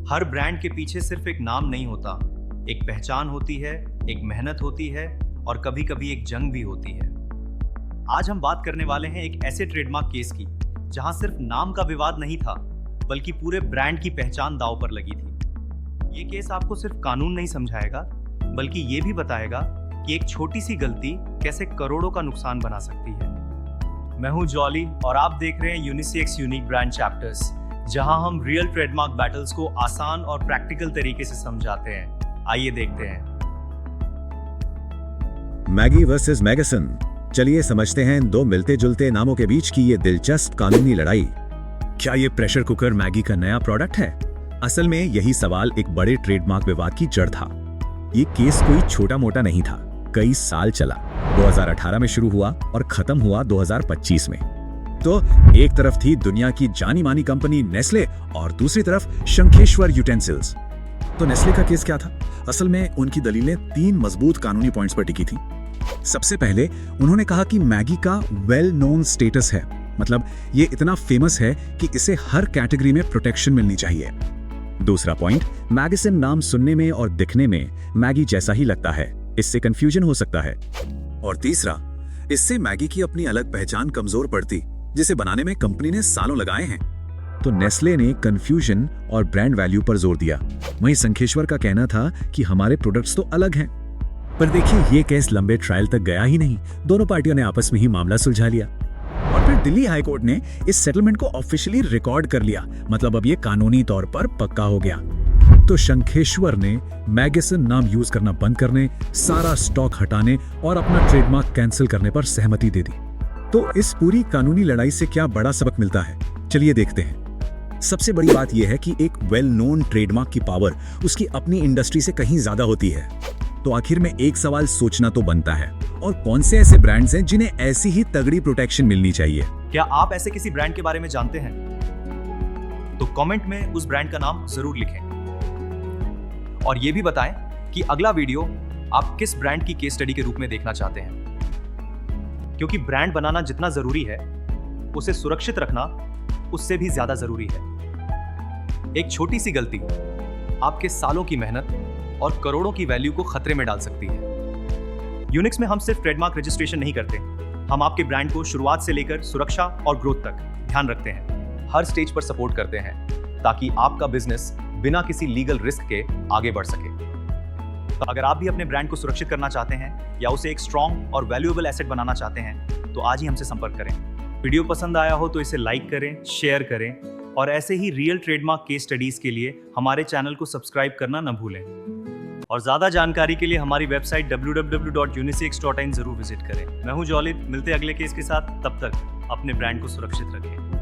हर brand के पीछे सिर्फ एक नाम नहीं होता, एक पहचान होती है, एक मेहनत होती है और कभी कभी एक जंग भी होती है। आज हम बात करने वाले हैं एक ऐसे ट्रेडमार्क केस की जहां सिर्फ नाम का विवाद नहीं था, बल्कि पूरे ब्रांड की पहचान दांव पर लगी थी। ये केस आपको सिर्फ कानून नहीं समझाएगा, बल्कि ये भी बताएगा कि एक छोटी सी गलती कैसे करोड़ों का नुकसान बना सकती है। मैं हूं जॉली और आप देख रहे हैं यूनिसेक्स यूनिक ब्रांड चैप्टर्स, जहां हम रियल ट्रेडमार्क बैटल्स को आसान और प्रैक्टिकल तरीके से समझाते हैं। आइए देखते हैं। मैगी वर्सेस मैगसन। चलिए समझते हैं इन दो मिलते जुलते नामों के बीच की ये दिलचस्प कानूनी लड़ाई। क्या ये प्रेशर कुकर मैगी का नया प्रोडक्ट है? असल में यही सवाल एक बड़े ट्रेडमार्क विवाद की जड़ था। ये केस कोई छोटा मोटा नहीं था, कई साल चला। 2018 में शुरू हुआ और खत्म हुआ 2025 में। तो एक तरफ थी दुनिया की जानी मानी कंपनी नेस्ले और दूसरी तरफ शंखेश्वर यूटेंसिल्स। तो नेस्ले का केस क्या था? असल में उनकी दलीलें 3 मजबूत कानूनी पॉइंट्स पर टिकी थी। सबसे पहले उन्होंने कहा कि मैगी का वेल नोन स्टेटस है, मतलब ये इतना फेमस है कि इसे हर कैटेगरी में प्रोटेक्शन मिलनी चाहिए। दूसरा पॉइंट, मैगसन नाम सुनने में और दिखने में मैगी जैसा ही लगता है, इससे कंफ्यूजन हो सकता है। और तीसरा, इससे मैगी की अपनी अलग पहचान कमजोर पड़ती, जिसे बनाने में कंपनी ने सालों लगाए हैं। तो नेस्ले ने कंफ्यूजन और ब्रांड वैल्यू पर जोर दिया। वहीं शंखेश्वर का कहना था कि हमारे प्रोडक्ट्स तो अलग हैं। पर देखिए, ये केस लंबे ट्रायल तक गया ही नहीं। दोनों पार्टियों ने आपस में ही मामला सुलझा लिया और फिर दिल्ली हाई कोर्ट ने इस सेटलमेंट को ऑफिशियली रिकॉर्ड कर लिया। मतलब अब ये कानूनी तौर पर पक्का हो गया। तो शंखेश्वर ने मैगसन नाम यूज करना बंद करने, सारा स्टॉक हटाने और अपना ट्रेडमार्क कैंसिल करने पर सहमति दे दी। तो इस पूरी कानूनी लड़ाई से क्या बड़ा सबक मिलता है? चलिए देखते हैं। सबसे बड़ी बात यह है कि एक वेल नोन ट्रेडमार्क की पावर उसकी अपनी इंडस्ट्री से कहीं ज्यादा होती है। तो आखिर में एक सवाल सोचना तो बनता है, और कौन से ऐसे ब्रांड्स हैं जिन्हें ऐसी ही तगड़ी प्रोटेक्शन मिलनी चाहिए? क्या आप ऐसे किसी ब्रांड के बारे में जानते हैं? तो कमेंट में उस ब्रांड का नाम जरूर लिखें और ये भी बताएं कि अगला वीडियो आप किस ब्रांड की केस स्टडी के रूप में देखना चाहते हैं। क्योंकि ब्रांड बनाना जितना जरूरी है, उसे सुरक्षित रखना उससे भी ज्यादा जरूरी है। एक छोटी सी गलती आपके सालों की मेहनत और करोड़ों की वैल्यू को खतरे में डाल सकती है। यूनिक्स में हम सिर्फ ट्रेडमार्क रजिस्ट्रेशन नहीं करते, हम आपके ब्रांड को शुरुआत से लेकर सुरक्षा और ग्रोथ तक ध्यान रखते हैं। हर स्टेज पर सपोर्ट करते हैं ताकि आपका बिजनेस बिना किसी लीगल रिस्क के आगे बढ़ सके। तो अगर आप भी अपने ब्रांड को सुरक्षित करना चाहते हैं या उसे एक स्ट्रॉन्ग और वैल्यूएबल एसेट बनाना चाहते हैं, तो आज ही हमसे संपर्क करें। वीडियो पसंद आया हो तो इसे लाइक करें, शेयर करें और ऐसे ही रियल ट्रेडमार्क केस स्टडीज के लिए हमारे चैनल को सब्सक्राइब करना न भूलें। और ज्यादा जानकारी के लिए हमारी वेबसाइट www.unisex.in जरूर विजिट करें। मैं हूं जॉली, मिलते हैं अगले केस के साथ। तब तक अपने ब्रांड को सुरक्षित रखें।